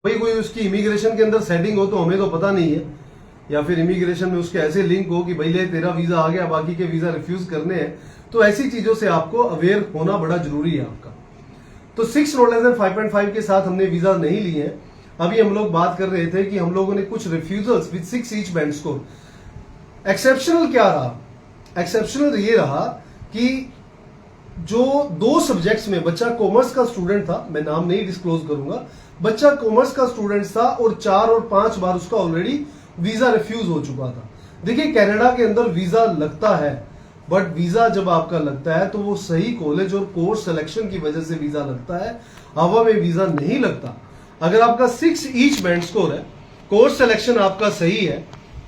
भाई कोई उसकी इमिग्रेशन के अंदर सेटिंग हो तो हमें तो पता नहीं है, या फिर इमिग्रेशन में उसके ऐसे लिंक हो कि भाई ले तेरा वीजा आ गया बाकी के वीजा रिफ्यूज करने हैं, तो ऐसी चीजों से आपको अवेयर होना बड़ा जरूरी है आपका। तो 6 नॉट लेस देन 5.5 के साथ हमने वीजा नहीं लिए हैं। अभी हम लोग बात कर रहे थे कि हम लोगों ने कुछ refusals with 6 each band score. Exceptional क्या रहा? एक्सेप्शनल ये रहा कि जो 2 सब्जेक्ट्स में बच्चा कॉमर्स का स्टूडेंट था, मैं नाम नहीं डिस्क्लोज करूंगा, बच्चा कॉमर्स का स्टूडेंट था और 4 और 5 बार उसका ऑलरेडी वीजा रिफ्यूज हो चुका था। देखिए कनाडा के अंदर वीजा लगता है, बट वीजा जब आपका लगता है तो वो सही कॉलेज और कोर्स सिलेक्शन की वजह से वीजा लगता है, हवा में वीजा नहीं लगता। अगर आपका 6 ईच बैंड स्कोर है, कोर्स सिलेक्शन आपका सही है,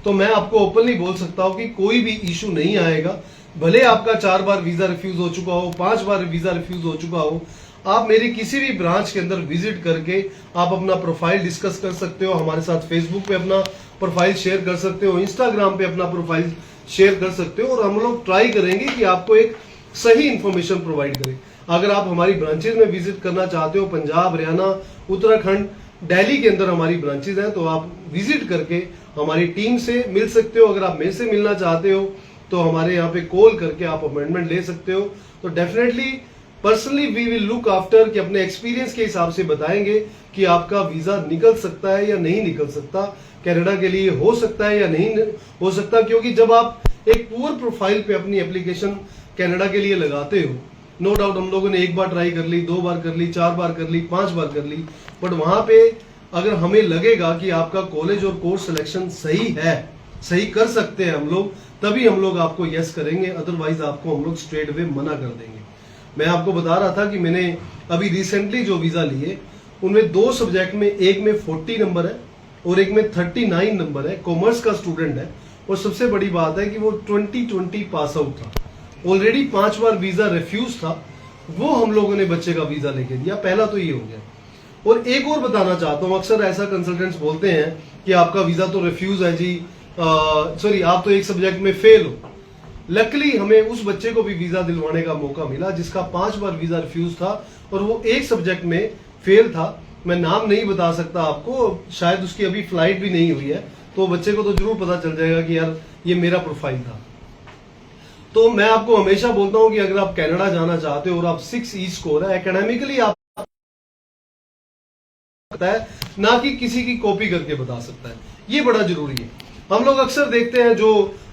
तो मैं आपको ओपनली बोल सकता हूं कि कोई भी इशू नहीं आएगा। भले आपका 4 बार वीजा रिफ्यूज हो चुका हो, 5 बार वीजा रिफ्यूज हो चुका हो, आप मेरी किसी भी ब्रांच के अंदर विजिट करके आप अपना प्रोफाइल डिस्कस कर सकते हो, हमारे साथ फेसबुक पे अपना प्रोफाइल शेयर कर सकते हो, इंस्टाग्राम पे अपना प्रोफाइल शेयर कर सकते हो, और हम लोग ट्राई करेंगे कि आपको एक सही इंफॉर्मेशन प्रोवाइड करें। अगर आप हमारी ब्रांचेज में विजिट करना चाहते हो, पंजाब, हरियाणा, उत्तराखंड, दिल्ली के अंदर हमारी ब्रांचेज हैं, तो आप विजिट करके हमारी टीम से मिल सकते हो। अगर आप मेरे से मिलना चाहते हो तो हमारे यहाँ पे कॉल करके आप अपॉइंटमेंट ले सकते हो। तो definitely personally we will look after कि अपने एक्सपीरियंस के हिसाब से बताएंगे कि आपका वीजा निकल सकता है या नहीं निकल सकता, कनाडा के लिए हो सकता है या नहीं हो सकता। क्योंकि जब आप एक पुअर प्रोफाइल पे अपनी एप्लीकेशन कनाडा के लिए लगाते हो, नो डाउट हम लोगों ने 1 बार ट्राई कर ली, 2 बार कर ली, 4 बार कर ली, 5 बार कर ली, बट वहां पे अगर हमें लगेगा कि आपका कॉलेज और कोर्स सिलेक्शन सही है, सही कर सकते हैं हम लोग, तभी हम लोग आपको यस करेंगे, अदरवाइज आपको हम लोग स्ट्रेट वे मना कर देंगे। मैं आपको बता रहा था कि मैंने अभी रिसेंटली जो वीजा लिए उनमें 2 सब्जेक्ट में, एक में 40 नंबर है और एक में 39 नंबर है, कॉमर्स का स्टूडेंट है, और सबसे बड़ी बात है कि वो 2020 पास आउट था, ऑलरेडी 5 बार वीजा रिफ्यूज था, वो हम लोगों ने बच्चे का वीजा लेके दिया। पहला तो ये हो गया। और एक और बताना चाहता हूं, अक्सर ऐसा कंसल्टेंट्स बोलते हैं कि आपका वीजा तो रिफ्यूज है जी, सॉरी आप तो एक सब्जेक्ट में फेल हो। लकली हमें उस बच्चे को भी वीजा दिलवाने का मौका मिला जिसका 5 बार वीजा रिफ्यूज था और वो एक सब्जेक्ट में फेल था। मैं नाम नहीं बता सकता आपको, शायद उसकी अभी फ्लाइट भी नहीं हुई है, तो बच्चे को तो जरूर पता चल जाएगा कि यार ये मेरा प्रोफाइल था। तो मैं आपको हमेशा बोलता हूं कि अगर आप कनाडा जाना चाहते हो और आप 6 ई स्कोर है, एकेडमिकली आप है ना कि किसी की कॉपी करके बता सकता है, ये बड़ा जरूरी है। हम लोग अक्सर देखते हैं जो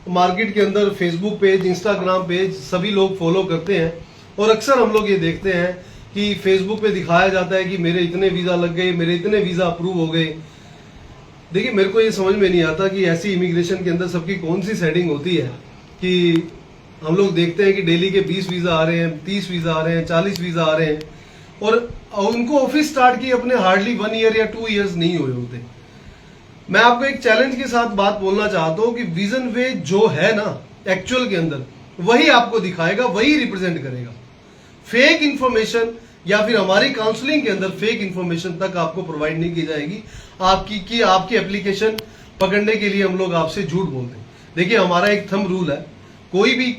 मार्केट के अंदर फेसबुक पेज, इंस्टाग्राम पेज सभी लोग फॉलो करते हैं, और अक्सर हम लोग ये देखते हैं कि फेसबुक पे दिखाया जाता है कि मेरे इतने वीजा लग गए, मेरे इतने वीजा अप्रूव हो गए। देखिए मेरे को ये समझ में नहीं आता कि ऐसी इमिग्रेशन के अंदर सबकी कौन सी सेटिंग होती है कि हम लोग देखते हैं कि डेली के 20 वीजा आ रहे हैं, 30 वीजा आ रहे हैं, 40 वीजा आ रहे हैं, और उनको ऑफिस स्टार्ट किए अपने हार्डली 1 ईयर या 2 ईयर्स नहीं हुए होते। मैं आपको एक चैलेंज के साथ बात बोलना चाहता हूं कि विजन वे जो है ना एक्चुअल के अंदर, वही आपको दिखाएगा, वही रिप्रेजेंट करेगा। फेक इंफॉर्मेशन या फिर हमारी काउंसलिंग के अंदर फेक इंफॉर्मेशन तक आपको प्रोवाइड नहीं की जाएगी। आपकी एप्लीकेशन पकड़ने के लिए हम लोग आपसे झूठ बोलते हैं। देखिए हमारा एक थंब रूल है, कोई भी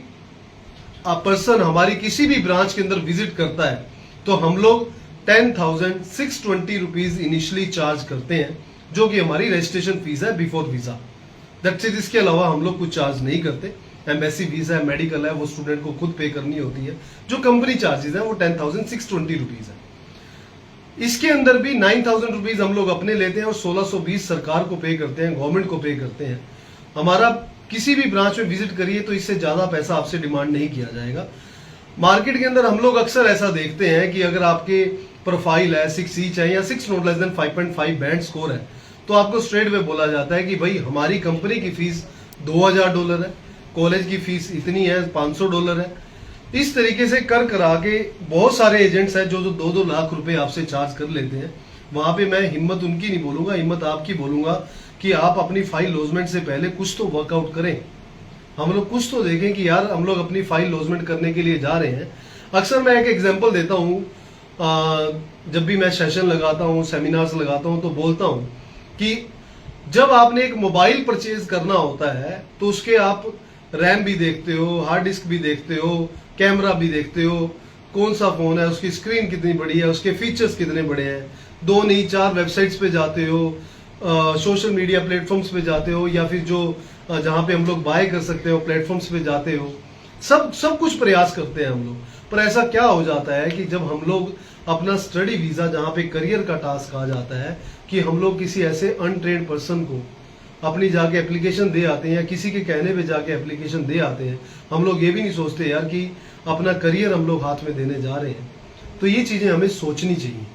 पर्सन हमारी किसी भी ब्रांच के अंदर विजिट करता है तो हम लोग 10,620 रुपीज इनिशियली चार्ज करते हैं, जो कि हमारी रजिस्ट्रेशन फीस है बिफोर वीजा। That's it. इसके अलावा हम लोग कुछ चार्ज नहीं करते। एम्बेसी फीस है, मेडिकल है, वो स्टूडेंट को खुद पे करनी होती है। जो कंपनी चार्जेस है वो 10,620 रुपीज है। इसके अंदर भी 9,000 रुपीज हम लोग अपने लेते हैं और 1,620 सरकार को पे करते हैं, गवर्नमेंट को पे करते हैं। हमारा किसी भी ब्रांच में विजिट करिए तो इससे ज्यादा पैसा आपसे डिमांड नहीं किया जाएगा। मार्केट के अंदर हम लोग अक्सर ऐसा देखते हैं कि अगर आपके प्रोफाइल है 6 ईच है या 6 not less than 5.5 band score है, तो आपको स्ट्रेट वे बोला जाता है कि भाई हमारी कंपनी की फीस $2,000 है, कॉलेज की फीस इतनी है, $500 है। इस तरीके से कर करा के बहुत सारे एजेंट्स हैं जो 2-2 लाख रुपए आपसे चार्ज कर लेते हैं। वहां पे मैं हिम्मत उनकी नहीं बोलूंगा, हिम्मत आपकी बोलूंगा कि आप अपनी फाइल लॉजमेंट से पहले कुछ तो वर्कआउट करें। हम लोग कुछ तो देखें कि यार हम लोग अपनी फाइल लॉजमेंट करने के लिए जा रहे हैं। अक्सर मैं एक एग्जांपल देता हूं, जब भी मैं सेशन लगाता हूं, सेमिनार्स लगाता हूं, तो बोलता हूं कि जब आपने एक मोबाइल परचेज करना होता है तो उसके आप रैम भी देखते हो, हार्ड डिस्क भी देखते हो, कैमरा भी देखते हो, कौन सा फोन है, उसकी स्क्रीन कितनी बड़ी है, उसके फीचर्स कितने बड़े हैं, 2 नहीं 4 वेबसाइट्स पे जाते हो, सोशल मीडिया प्लेटफॉर्म्स पे जाते हो, या फिर जो जहां पे हम लोग बाय कर सकते हो प्लेटफॉर्म्स पे जाते हो, सब कुछ प्रयास करते हैं हम लोग। पर ऐसा क्या हो जाता है कि जब हम लोग अपना स्टडी वीजा, जहां पे करियर का टास्क आ जाता है, कि हम लोग किसी ऐसे अनट्रेन्ड पर्सन को अपनी जाके एप्लीकेशन दे आते हैं या किसी के कहने पे जाके एप्लीकेशन दे आते हैं, हम लोग ये भी नहीं सोचते यार कि अपना करियर हम लोग हाथ में देने जा रहे हैं। तो ये चीजें हमें सोचनी चाहिए,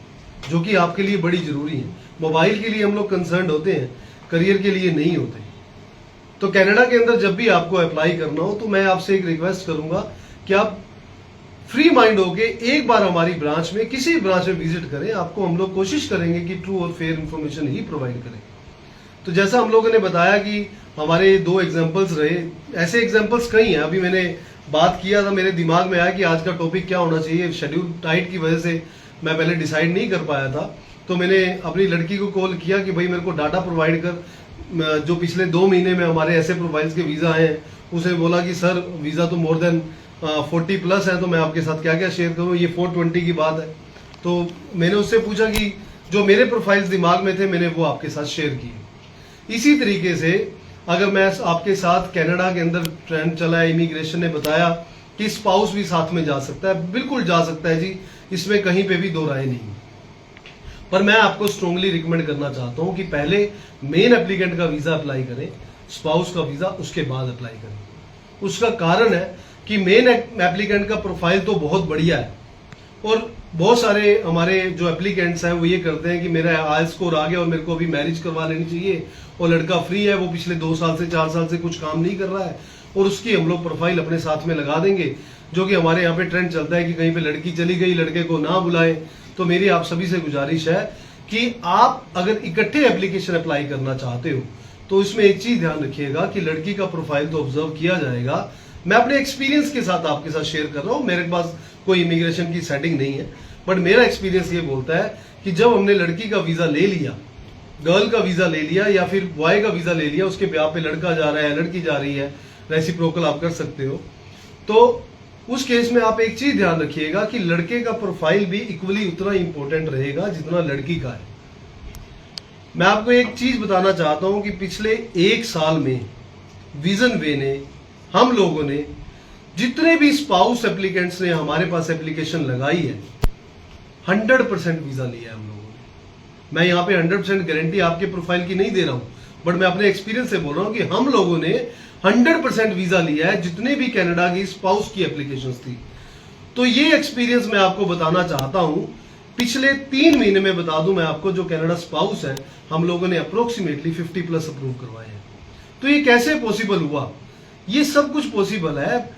जो कि आपके लिए बड़ी जरूरी है। मोबाइल के लिए हम लोग कंसर्न होते हैं, करियर के लिए नहीं होते। तो कनाडा के अंदर जब भी आपको अप्लाई करना हो, तो मैं आपसे एक रिक्वेस्ट करूंगा कि आप फ्री माइंड होके एक बार हमारी ब्रांच में, किसी ब्रांच में विजिट करें। आपको हम लोग कोशिश करेंगे कि ट्रू और फेयर इंफॉर्मेशन ही प्रोवाइड करें। तो जैसा हम लोगों ने बताया कि हमारे 2 एग्जाम्पल्स रहे, ऐसे एग्जाम्पल्स कई हैं। अभी मैंने बात किया था, मेरे दिमाग में आया कि आज का टॉपिक क्या होना चाहिए। शेड्यूल टाइट की वजह से मैं पहले डिसाइड नहीं कर पाया था, तो मैंने अपनी लड़की को कॉल किया कि भाई मेरे को डाटा प्रोवाइड कर, जो पिछले 2 महीने में हमारे ऐसे प्रोफाइल्स के वीजा हैं। उसने बोला कि सर वीजा तो मोर देन 40 प्लस है, तो मैं आपके साथ क्या क्या शेयर करूं, ये 420 की बात है। तो मैंने उससे पूछा कि जो मेरे प्रोफाइल्स दिमाग में थे, मैंने वो आपके साथ शेयर किए। इसी तरीके से अगर मैं आपके साथ कनाडा के अंदर ट्रेंड चला है, इमिग्रेशन ने बताया कि स्पाउस भी साथ में जा सकता है, बिल्कुल जा सकता है जी, इसमें कहीं पे भी दो राय नहीं। पर मैं आपको स्ट्रांगली रिकमेंड करना चाहता हूं कि पहले मेन एप्लीकेंट का वीजा अप्लाई करें, स्पाउस का वीजा उसके बाद अप्लाई करें। उसका कारण है कि मेन एप्लीकेंट का प्रोफाइल तो बहुत बढ़िया है, और बहुत सारे हमारे जो एप्लीकेंट्स हैं वो ये करते हैं कि मेरा आई स्कोर आ गया और मेरे को अभी मैरिज करवा लेनी चाहिए, और लड़का फ्री है, वो पिछले 2 साल से 4 साल से कुछ काम नहीं कर रहा है, और उसकी हम लोग प्रोफाइल अपने साथ में लगा देंगे। जो कि हमारे यहाँ पे ट्रेंड चलता है कि कहीं पे लड़की चली गई, लड़के को ना बुलाएं। तो मेरी आप सभी से गुजारिश है कि आप अगर इकट्ठे एप्लीकेशन अप्लाई करना चाहते हो, तो इसमें एक चीज ध्यान रखिएगा कि लड़की का प्रोफाइल तो ऑब्जर्व किया जाएगा। मैं अपने एक्सपीरियंस के साथ आपके साथ शेयर कर रहा हूं, मेरे पास कोई इमिग्रेशन की सेटिंग नहीं है, बट मेरा एक्सपीरियंस ये बोलता है कि जब हमने लड़की का वीजा ले लिया, गर्ल का वीजा ले लिया या फिर बॉय का वीजा ले लिया, उसके ब्याह पे लड़का जा रहा है, लड़की जा रही है, रेसिप्रोकल आप कर सकते हो, तो उस केस में आप एक चीज ध्यान रखिएगा कि लड़के का प्रोफाइल भी इक्वली उतना इंपॉर्टेंट रहेगा जितना लड़की का है। मैं आपको एक चीज बताना चाहता हूं कि पिछले 1 साल में विजन वे ने, हम लोगों ने, जितने भी स्पाउस एप्लीकेंट्स ने हमारे पास एप्लीकेशन लगाई है, 100% वीजा लिया है हम लोगों ने। मैं यहां पे 100% गारंटी आपके प्रोफाइल की नहीं दे रहा हूं, बट मैं अपने एक्सपीरियंस से बोल रहा हूं कि हम लोगों ने 100% वीजा लिया है जितने भी कनाडा की स्पाउस की एप्लीकेशंस थी। तो ये एक्सपीरियंस मैं आपको बताना चाहता हूं। पिछले 3 महीने में बता दूं मैं आपको, जो कनाडा स्पाउस है, हम लोगों ने अप्रोक्सीमेटली 50 प्लस अप्रूव करवाए हैं। तो ये कैसे पॉसिबल हुआ? ये सब कुछ पॉसिबल है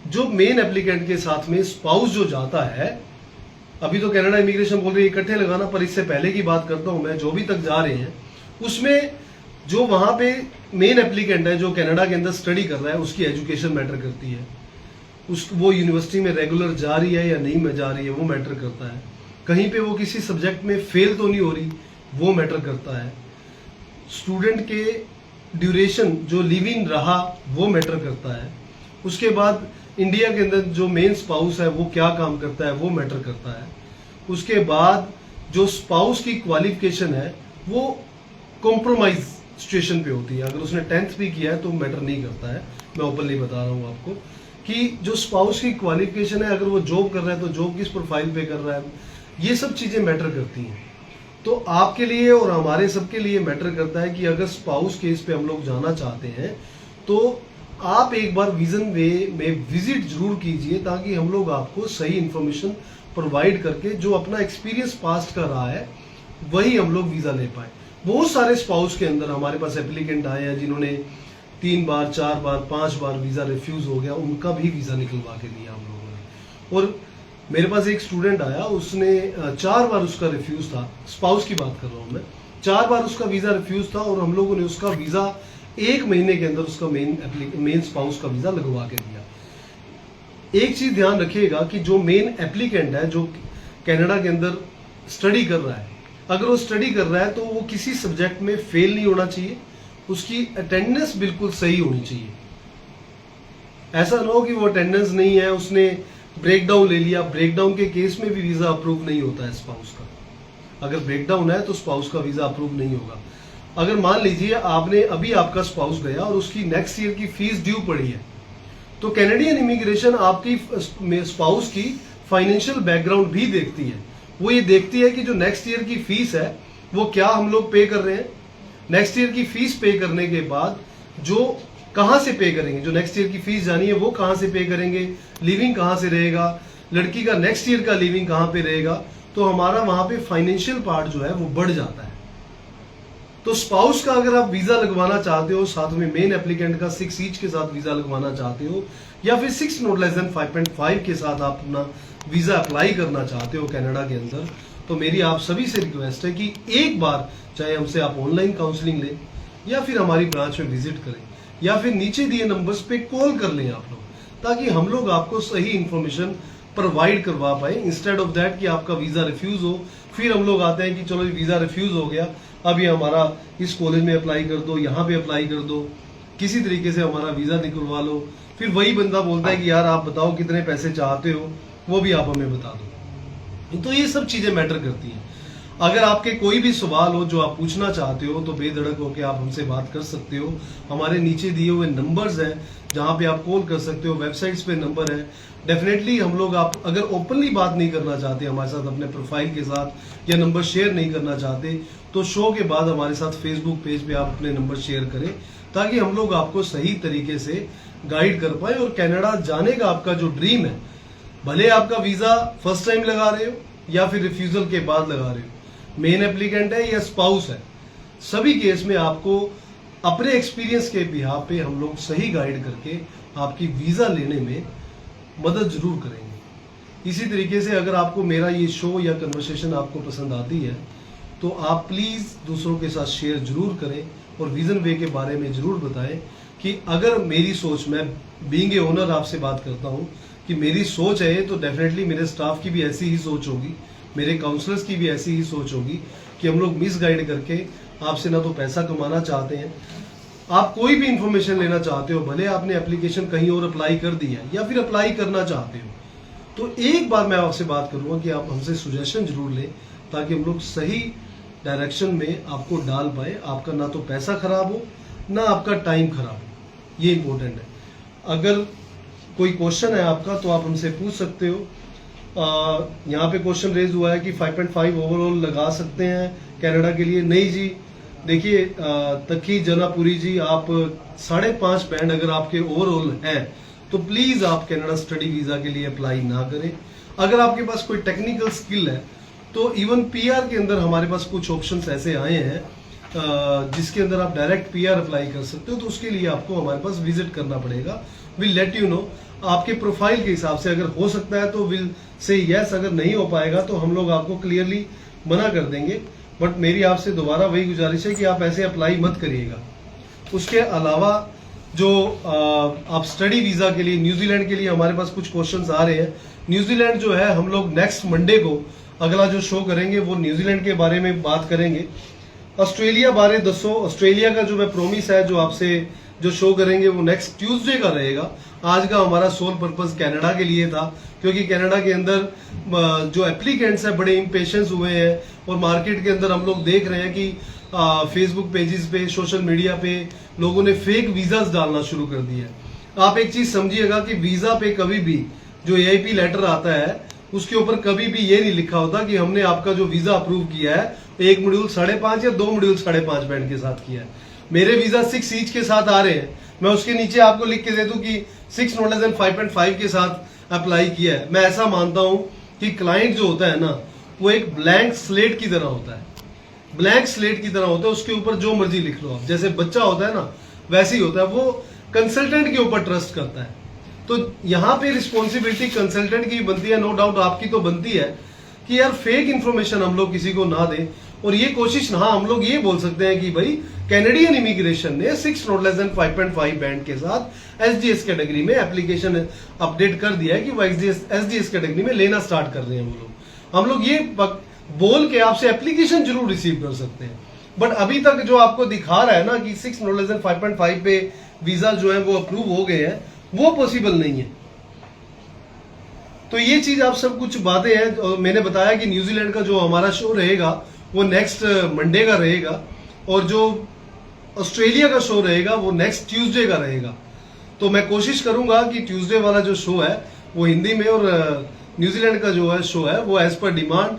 जो मेन एप्लीकेंट के साथ में स्पाउस जो जाता है। अभी तो कनाडा इमिग्रेशन बोल रही है इकट्ठे लगाना, पर इससे पहले की बात करता हूं मैं, जो भी तक जा रहे हैं उसमें जो वहां पे मेन एप्लीकेंट है, जो कनाडा के अंदर स्टडी कर रहा है, उसकी एजुकेशन मैटर करती है। वो यूनिवर्सिटी में रेगुलर जा रही है या नहीं में जा रही है, वो मैटर करता है। कहीं पे वो किसी सब्जेक्ट में फेल तो नहीं हो रही, वो मैटर करता है। स्टूडेंट के ड्यूरेशन जो लिविंग रहा, वो मैटर करता है। उसके बाद इंडिया के अंदर जो मेन स्पाउस है वो क्या काम करता है, वो मैटर करता है। उसके बाद जो स्पाउस की क्वालिफिकेशन है वो कॉम्प्रोमाइज सिचुएशन पे होती है। अगर उसने 10th भी किया है तो मैटर नहीं करता है। मैं ओपनली बता रहा हूँ आपको कि जो स्पाउस की क्वालिफिकेशन है, अगर वो जॉब कर रहा है तो जॉब किस प्रोफाइल पे कर रहा है, ये सब चीजें मैटर करती हैं। तो आपके लिए और हमारे सबके लिए मैटर करता है कि अगर स्पाउस केस पे हम लोग जाना चाहते हैं तो आप एक बार विजन वे में विजिट जरूर कीजिए, ताकि हम लोग आपको सही इंफॉर्मेशन प्रोवाइड करके जो अपना एक्सपीरियंस पास्ट का रहा है वही हम लोग वीजा ले पाए। बहुत सारे स्पाउस के अंदर हमारे पास एप्लीकेंट आए हैं जिन्होंने 3 बार, 4 बार, 5 बार वीजा रिफ्यूज हो गया, उनका भी वीजा निकलवा के दिया हम लोगों ने। और मेरे पास एक स्टूडेंट आया, उसने 4 बार उसका रिफ्यूज था, स्पाउस की बात कर रहा हूं मैं, 4 बार उसका वीजा रिफ्यूज था, और हम लोगों ने उसका वीजा 1 महीने के अंदर उसका मेन स्पाउस का वीजा लगवा के दिया। एक चीज ध्यान रखिएगा कि जो मेन एप्लीकेंट है, जो कनाडा के अंदर स्टडी कर रहा है, अगर वो स्टडी कर रहा है तो वो किसी सब्जेक्ट में फेल नहीं होना चाहिए, उसकी अटेंडेंस बिल्कुल सही होनी चाहिए। ऐसा ना हो कि वो अटेंडेंस नहीं है, उसने ब्रेकडाउन ले लिया, ब्रेकडाउन के केस में भी वीजा अप्रूव नहीं होता है स्पाउस का। अगर ब्रेकडाउन है तो स्पाउस का वीजा अप्रूव नहीं होगा। अगर मान लीजिए आपने अभी आपका स्पाउस गया और उसकी नेक्स्ट ईयर की फीस ड्यू पड़ी है, तो कैनेडियन इमिग्रेशन आपकी स्पाउस की फाइनेंशियल बैकग्राउंड भी देखती है। वो ये देखती है कि जो नेक्स्ट ईयर की फीस है वो क्या हम लोग पे कर रहे हैं। नेक्स्ट ईयर की फीस पे करने के बाद जो कहां से पे करेंगे, जो नेक्स्ट ईयर की फीस जानी है वो कहां से पे करेंगे, लिविंग कहां से रहेगा, लड़की का नेक्स्ट ईयर का लिविंग कहां पे रहेगा, तो हमारा वहां पे फाइनेंशियल पार्ट जो है वो बढ़ जाता है। तो स्पाउस का अगर आप वीजा लगवाना चाहते हो, साथ में मेन एप्लीकेंट का 6 ईच के साथ वीजा लगवाना चाहते हो, या फिर 6 नॉट लेस देन 5.5 के साथ आप अपना वीजा अप्लाई करना चाहते हो कनाडा के अंदर, तो मेरी आप सभी से रिक्वेस्ट है कि एक बार चाहे हमसे आप ऑनलाइन काउंसलिंग लें या फिर हमारी ब्रांच में विजिट करें या फिर नीचे दिए नंबर्स पे कॉल कर लें आप लोग, ताकि हम लोग आपको सही इंफॉर्मेशन प्रोवाइड करवा पाए, इंस्टेड ऑफ दैट कि आपका वीजा रिफ्यूज हो, फिर हम लोग आते हैं कि चलो वीजा रिफ्यूज हो गया, अब ये हमारा इस कॉलेज में अप्लाई कर दो, यहाँ पे अप्लाई कर दो, किसी तरीके से हमारा वीजा निकलवा लो। फिर वही बंदा बोलता है कि यार आप बताओ कितने पैसे चाहते हो, वो भी आप हमें बता दो। तो ये सब चीजें मैटर करती हैं। अगर आपके कोई भी सवाल हो जो आप पूछना चाहते हो तो बेधड़क होकर आप हमसे बात कर सकते हो। हमारे नीचे दिए हुए नंबर्स हैं जहां पे आप कॉल कर सकते हो, वेबसाइट्स पे नंबर है। डेफिनेटली हम लोग, आप अगर ओपनली बात नहीं करना चाहते हमारे साथ अपने प्रोफाइल के साथ या नंबर शेयर नहीं करना चाहते, तो शो के बाद हमारे साथ फेसबुक पेज पे आप अपने नंबर शेयर करें, ताकि हम लोग आपको सही तरीके से गाइड कर पाए। और कनाडा जाने का आपका जो ड्रीम है, भले आपका वीजा फर्स्ट टाइम लगा रहे हो या फिर रिफ्यूजल के बाद लगा रहे हो, मेन एप्लीकेंट है या स्पाउस है, सभी केस में आपको अपने एक्सपीरियंस के बिहाफ पे हम लोग सही गाइड करके आपकी वीजा लेने में मदद जरूर करेंगे। इसी तरीके से अगर आपको मेरा ये शो या कन्वर्सेशन आपको पसंद आती है तो आप प्लीज दूसरों के साथ शेयर जरूर करें और विजन वे के बारे में जरूर बताएं कि अगर मेरी सोच, मैं बीइंग ए ओनर आपसे बात करता हूं कि मेरी सोच है, तो डेफिनेटली मेरे स्टाफ की भी ऐसी ही सोच होगी, मेरे काउंसलर्स की भी ऐसी ही सोच होगी कि हम लोग मिस गाइड करके आपसे ना तो पैसा कमाना चाहते हैं, आप कोई भी इंफॉर्मेशन लेना चाहते हो, भले आपने एप्लीकेशन कहीं और अप्लाई कर दी है या फिर अप्लाई करना चाहते हो, तो एक बार मैं आपसे बात करूंगा कि आप हमसे सुजेशन जरूर लें, ताकि हम लोग सही डायरेक्शन में आपको डाल पाए, आपका ना तो पैसा खराब हो ना आपका टाइम खराब हो। ये इंपॉर्टेंट है। अगर कोई क्वेश्चन है आपका तो आप हमसे पूछ सकते हो। यहाँ पे क्वेश्चन रेज हुआ है कि 5.5 ओवरऑल लगा सकते हैं कनाडा के लिए। नहीं जी, देखिए तकी जनापुरी जी, आप 5.5 बैंड अगर आपके ओवरऑल हैं तो प्लीज आप कनाडा स्टडी वीजा के लिए अप्लाई ना करें। अगर आपके पास कोई टेक्निकल स्किल है तो इवन पीआर के अंदर हमारे पास कुछ ऑप्शंस ऐसे आए हैं जिसके अंदर आप डायरेक्ट पीआर अप्लाई कर सकते हो, तो उसके लिए आपको हमारे पास विजिट करना पड़ेगा। विल लेट यू नो, आपके प्रोफाइल के हिसाब से अगर हो सकता है तो विल से यस, अगर नहीं हो पाएगा तो हम लोग आपको क्लियरली मना कर देंगे। बट मेरी आपसे दोबारा वही गुजारिश है कि आप ऐसे अप्लाई मत करिएगा। उसके अलावा जो आप स्टडी वीजा के लिए न्यूजीलैंड के लिए हमारे पास कुछ क्वेश्चंस आ रहे हैं। न्यूजीलैंड जो है, हम लोग नेक्स्ट मंडे को अगला जो शो करेंगे वो न्यूजीलैंड के बारे में बात करेंगे। ऑस्ट्रेलिया बारे दसो, ऑस्ट्रेलिया का जो मैं प्रोमिस है जो आपसे जो शो करेंगे वो नेक्स्ट ट्यूसडे का रहेगा। आज का हमारा सोल पर्पस कनाडा के लिए था, क्योंकि कनाडा के अंदर जो एप्लीकेंट्स हैं बड़े इम्पेशेंस हुए हैं और मार्केट के अंदर हम लोग देख रहे हैं कि फेसबुक पेजेस पे, सोशल मीडिया पे लोगों ने फेक वीजास डालना शुरू कर दिया है। आप एक चीज समझिएगा कि वीजा पे कभी भी जो एआईपी लेटर आता है उसके ऊपर कभी भी ये नहीं लिखा होता कि हमने आपका जो वीजा अप्रूव किया है 1 मॉड्यूल 5.5 या 2 मॉड्यूल 5.5 बैंड के साथ किया है। मेरे वीजा 6 ईच के साथ आ रहे हैं, मैं उसके नीचे आपको लिख के दे दूं कि 6 नॉट लेस देन 5.5 के साथ अप्लाई किया है। मैं ऐसा मानता हूं कि क्लाइंट जो होता है ना, वो एक ब्लैंक स्लेट की तरह होता है। ब्लैंक स्लेट की तरह होता है, उसके ऊपर जो मर्जी लिख लो आप। जैसे बच्चा होता है ना, वैसे ही होता है, वो कंसल्टेंट के ऊपर ट्रस्ट करता है। तो यहाँ पे रिस्पॉन्सिबिलिटी कंसल्टेंट की बनती है, नो डाउट आपकी तो बनती है कि यार फेक इंफॉर्मेशन हम लोग किसी को ना दें। और ये कोशिश, हाँ हम लोग ये बोल सकते हैं कि भाई कैनेडियन इमिग्रेशन ने 6 नॉट लेस देन 5.5 बैंड के साथ एसडीएस कैटेगरी में एप्लीकेशन अपडेट कर दिया है कि वो एसडीएस कैटेगरी में लेना स्टार्ट कर रहे हैं वो लोग। हम लोग ये बोल के आपसे एप्लीकेशन जरूर रिसीव कर सकते हैं, बट अभी तक जो आपको दिखा रहा है ना कि 6 नॉट लेस देन 5.5 पे वीजा जो है वो अप्रूव हो गए हैं, वो पॉसिबल नहीं है। तो ये चीज आप सब कुछ बातें हैं। और मैंने बताया कि न्यूजीलैंड का जो हमारा शो रहेगा वो नेक्स्ट मंडे का रहेगा, और जो ऑस्ट्रेलिया का शो रहेगा वो नेक्स्ट ट्यूसडे का रहेगा। तो मैं कोशिश करूंगा कि ट्यूसडे वाला जो शो है वो हिंदी में, और न्यूजीलैंड का जो है शो है वो एज पर डिमांड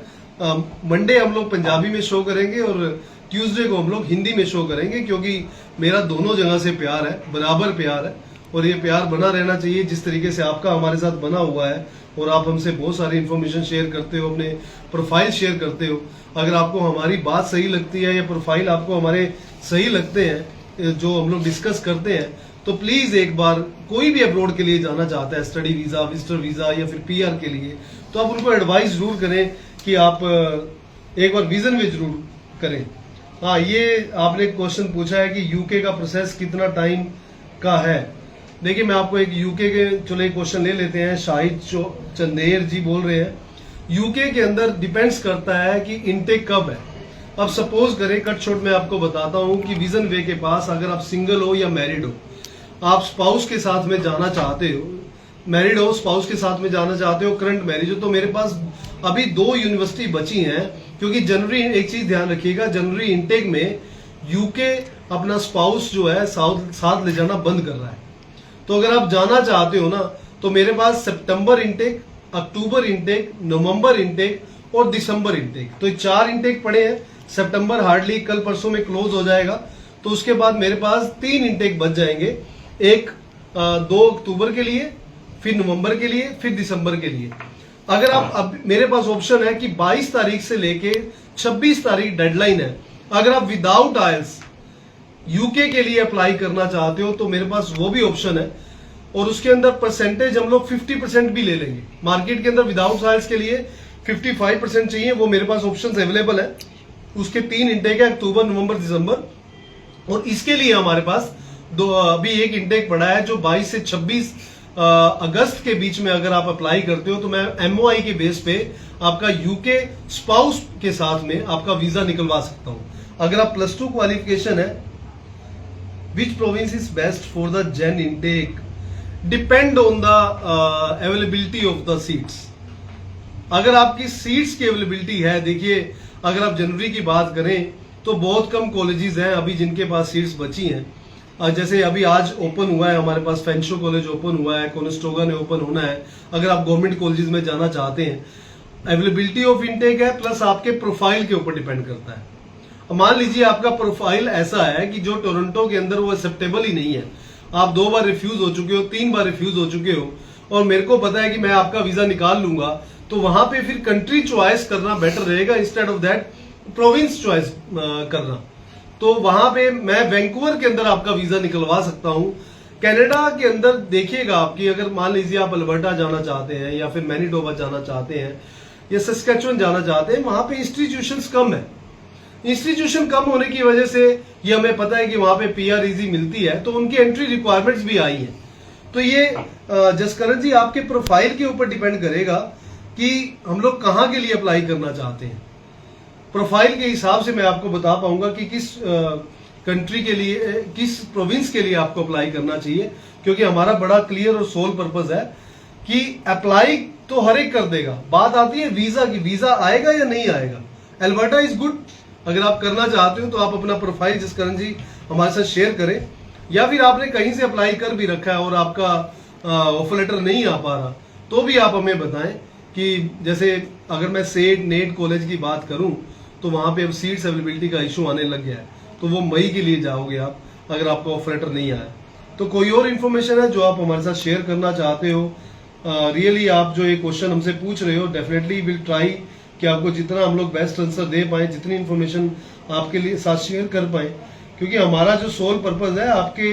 मंडे हम लोग पंजाबी में शो करेंगे और ट्यूसडे को हम लोग हिंदी में शो करेंगे, क्योंकि मेरा दोनों जगह से प्यार है, बराबर प्यार है, और ये प्यार बना रहना चाहिए जिस तरीके से आपका हमारे साथ बना हुआ है। और आप हमसे बहुत सारी इन्फॉर्मेशन शेयर करते हो, अपने प्रोफाइल शेयर करते हो। अगर आपको हमारी बात सही लगती है या प्रोफाइल आपको हमारे सही लगते हैं जो हम लोग डिस्कस करते हैं, तो प्लीज एक बार कोई भी अब्रॉड के लिए जाना चाहता है, स्टडी वीजा, विजिटर वीजा या फिर पीआर के लिए, तो आप उनको एडवाइस जरूर करें कि आप एक बार विजन में जरूर करें। हाँ, ये आपने क्वेश्चन पूछा है कि यूके का प्रोसेस कितना टाइम का है। देखिए, मैं आपको एक यूके के चलो एक क्वेश्चन ले लेते हैं। शाहिद चंदेर जी बोल रहे हैं, यूके के अंदर डिपेंड्स करता है कि इनटेक कब है। अब सपोज करें, कट शॉर्ट में आपको बताता हूं कि विजन वे के पास अगर आप सिंगल हो या मैरिड हो, आप स्पाउस के साथ में जाना चाहते हो, मैरिड हो, स्पाउस के साथ में जाना चाहते हो, करंट मैरिज हो, तो मेरे पास अभी 2 यूनिवर्सिटी बची हैं, क्योंकि जनवरी, एक चीज ध्यान रखिएगा, जनवरी इनटेक में यूके अपना स्पाउस जो है साथ ले जाना बंद कर रहा है। तो अगर आप जाना चाहते हो ना, तो मेरे पास सितंबर इनटेक, अक्टूबर इनटेक, नवंबर इनटेक और दिसंबर इनटेक, तो 4 इनटेक पड़े हैं। सितंबर हार्डली कल परसों में क्लोज हो जाएगा, तो उसके बाद मेरे पास 3 इनटेक बच जाएंगे, एक 2 अक्टूबर के लिए, फिर नवंबर के लिए, फिर दिसंबर के लिए। अगर आप, अब मेरे पास ऑप्शन है कि 22 तारीख से लेके 26 तारीख डेडलाइन है। अगर आप विदाउट आयल्स यूके के लिए अप्लाई करना चाहते हो तो मेरे पास वो भी ऑप्शन है, और उसके अंदर परसेंटेज हम लोग 50% भी ले लेंगे। मार्केट के अंदर विदाउट आयल्स के लिए 55% चाहिए, वो मेरे पास ऑप्शन अवेलेबल है। उसके 3 इंटेक है, अक्टूबर, नवंबर, दिसंबर, और इसके लिए हमारे पास अभी एक इंटेक पड़ा है जो 22 से 26 अगस्त के बीच में अगर आप अप्लाई करते हो तो मैं एमओआई के बेस पे आपका यूके स्पाउस के साथ में आपका वीजा निकलवा सकता हूं। अगर आप +2 क्वालिफिकेशन है, which province is best for the Jan intake, depend on the availability of the seats. अगर आपकी सीट्स की अवेलेबिलिटी है, देखिए अगर आप जनवरी की बात करें तो बहुत कम कॉलेजेस हैं अभी जिनके पास सीट्स बची हैं। जैसे अभी आज ओपन हुआ है हमारे पास, फेंशो कॉलेज ओपन हुआ है, कोनेस्टोगा ने ओपन होना है। अगर आप गवर्नमेंट कॉलेजेस में जाना चाहते हैं, अवेलेबिलिटी ऑफ इनटेक है, प्लस आपके प्रोफाइल के ऊपर डिपेंड करता है। मान लीजिए आपका प्रोफाइल ऐसा है कि जो टोरंटो के अंदर वो एक्सेप्टेबल ही नहीं है, आप 2 बार रिफ्यूज हो चुके हो, 3 बार रिफ्यूज हो चुके हो, और मेरे को पता है कि मैं आपका वीजा निकाल लूंगा, तो वहां पे फिर कंट्री चॉइस करना बेटर रहेगा instead of that province choice करना। तो वहां पे मैं वैंकूवर के अंदर आपका वीजा निकलवा सकता हूं। कनाडा के अंदर देखिएगा आपकी, अगर मान लीजिए आप अल्बर्टा जाना चाहते हैं या फिर मैनीटोबा जाना चाहते हैं या सस्कैचुअन जाना चाहते हैं, वहां पे इंस्टीट्यूशंस कम है। इंस्टीट्यूशन कम होने की वजह से ये हमें पता है कि वहां पे पीआर इजी मिलती है, तो उनकी एंट्री रिक्वायरमेंट्स भी आई हैं। तो ये जसकरण जी आपके प्रोफाइल के ऊपर डिपेंड करेगा कि हम लोग कहाँ के लिए अप्लाई करना चाहते हैं। प्रोफाइल के हिसाब से मैं आपको बता पाऊंगा कि किस कंट्री के लिए, किस प्रोविंस के लिए आपको अप्लाई करना चाहिए, क्योंकि हमारा बड़ा क्लियर और सोल पर्पस है कि अप्लाई तो हर एक कर देगा, बात आती है वीजा की, वीजा आएगा या नहीं आएगा। अल्बर्टा इज गुड, अगर आप करना चाहते हो तो आप अपना प्रोफाइल जसकरण जी हमारे साथ शेयर करें, या फिर आपने कहीं से अप्लाई कर भी रखा है और आपका ऑफर लेटर नहीं आ पा रहा, तो भी आप हमें बताएं कि जैसे अगर मैं सेट नेट कॉलेज की बात करूं तो वहां पे अब सीट्स अवेलेबिलिटी का इशू आने लग गया है, तो वो मई के लिए जाओगे आप अगर आपका ऑफर लेटर नहीं आया। तो कोई और इन्फॉर्मेशन है जो आप हमारे साथ शेयर करना चाहते हो, रियली आप जो ये क्वेश्चन हमसे पूछ रहे हो, डेफिनेटली विल ट्राई कि आपको जितना हम लोग बेस्ट आंसर दे पाए, जितनी इन्फॉर्मेशन आपके लिए साथ शेयर कर पाए, क्योंकि हमारा जो सोल पर्पस है आपके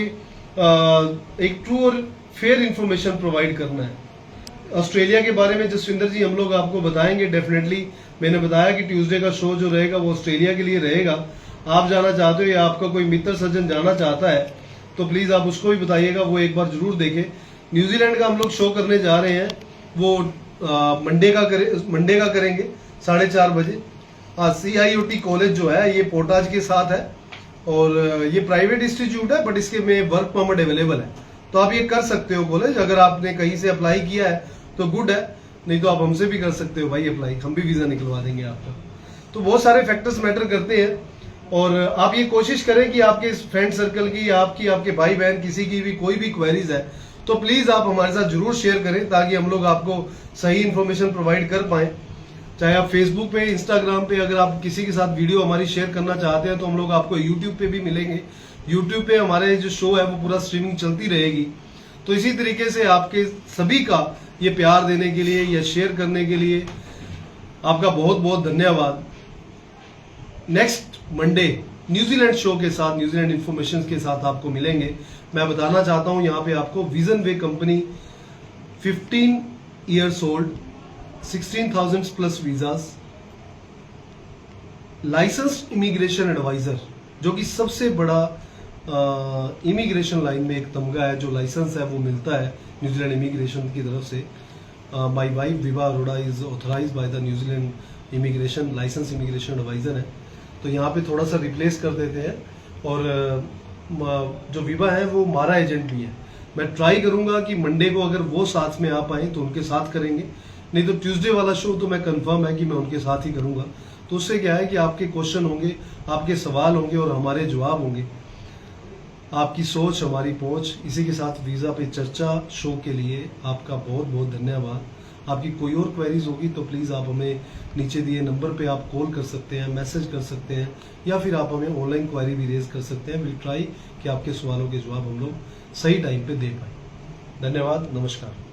एक ट्रू और फेयर इन्फॉर्मेशन प्रोवाइड करना है। ऑस्ट्रेलिया के बारे में जसविंदर जी हम लोग आपको बताएंगे डेफिनेटली। मैंने बताया कि ट्यूसडे का शो जो रहेगा वो ऑस्ट्रेलिया के लिए रहेगा। आप जाना चाहते हो या आपका कोई मित्र सज्जन जाना चाहता है तो प्लीज आप उसको भी बताइएगा, वो एक बार जरूर देखे। न्यूजीलैंड का हम लोग शो करने जा रहे हैं, वो मंडे का करेंगे 4:30 बजे। CIOT कॉलेज जो है ये पोर्टाज के साथ है और ये प्राइवेट इंस्टीट्यूट है, बट इसके में वर्क परमिट अवेलेबल है, तो आप ये कर सकते हो कॉलेज। अगर आपने कहीं से अप्लाई किया है तो गुड है, नहीं तो आप हमसे भी कर सकते हो भाई अप्लाई, हम भी वीजा निकलवा देंगे आपका। तो बहुत सारे फैक्टर्स मैटर करते हैं। और आप ये कोशिश करें कि आपके फ्रेंड सर्कल की, आपके भाई बहन किसी की भी कोई भी क्वेरीज है तो प्लीज आप हमारे साथ जरूर शेयर करें, ताकि हम लोग आपको सही इन्फॉर्मेशन प्रोवाइड कर पाए। चाहे आप फेसबुक पे, इंस्टाग्राम पे, अगर आप किसी के साथ वीडियो हमारी शेयर करना चाहते हैं तो हम लोग आपको यूट्यूब पे भी मिलेंगे। यूट्यूब पे हमारे जो शो है वो पूरा स्ट्रीमिंग चलती रहेगी। तो इसी तरीके से आपके सभी का ये प्यार देने के लिए या शेयर करने के लिए आपका बहुत बहुत धन्यवाद। नेक्स्ट मंडे न्यूजीलैंड शो के साथ, न्यूजीलैंड इंफॉर्मेशन के साथ आपको मिलेंगे। मैं बताना चाहता हूं यहाँ पे आपको Vision Way company 15 years old, 16,000 plus visas, licensed immigration adviser, जो कि सबसे बड़ा इमिग्रेशन लाइन में एक तमगा है। जो लाइसेंस है वो मिलता है न्यूजीलैंड इमिग्रेशन की तरफ से। My wife Vibha Arora is authorised by the New Zealand immigration, licence immigration adviser है। तो यहाँ पे थोड़ा सा रिप्लेस कर देते हैं। और जो विभा है वो मारा एजेंट भी है। मैं ट्राई करूंगा कि मंडे को अगर वो साथ में आ पाए तो उनके साथ करेंगे, नहीं तो ट्यूसडे वाला शो तो मैं कंफर्म है कि मैं उनके साथ ही करूंगा। तो उससे क्या है कि आपके क्वेश्चन होंगे, आपके सवाल होंगे और हमारे जवाब होंगे। आपकी सोच हमारी पहुंच। इसी के साथ वीजा पे चर्चा शो के लिए आपका बहुत बहुत धन्यवाद। आपकी कोई और क्वेरीज होगी तो प्लीज़ आप हमें नीचे दिए नंबर पे आप कॉल कर सकते हैं, मैसेज कर सकते हैं, या फिर आप हमें ऑनलाइन क्वेरी भी रेज कर सकते हैं। विल ट्राई कि आपके सवालों के जवाब हम लोग सही टाइम पे दे पाए। धन्यवाद, नमस्कार।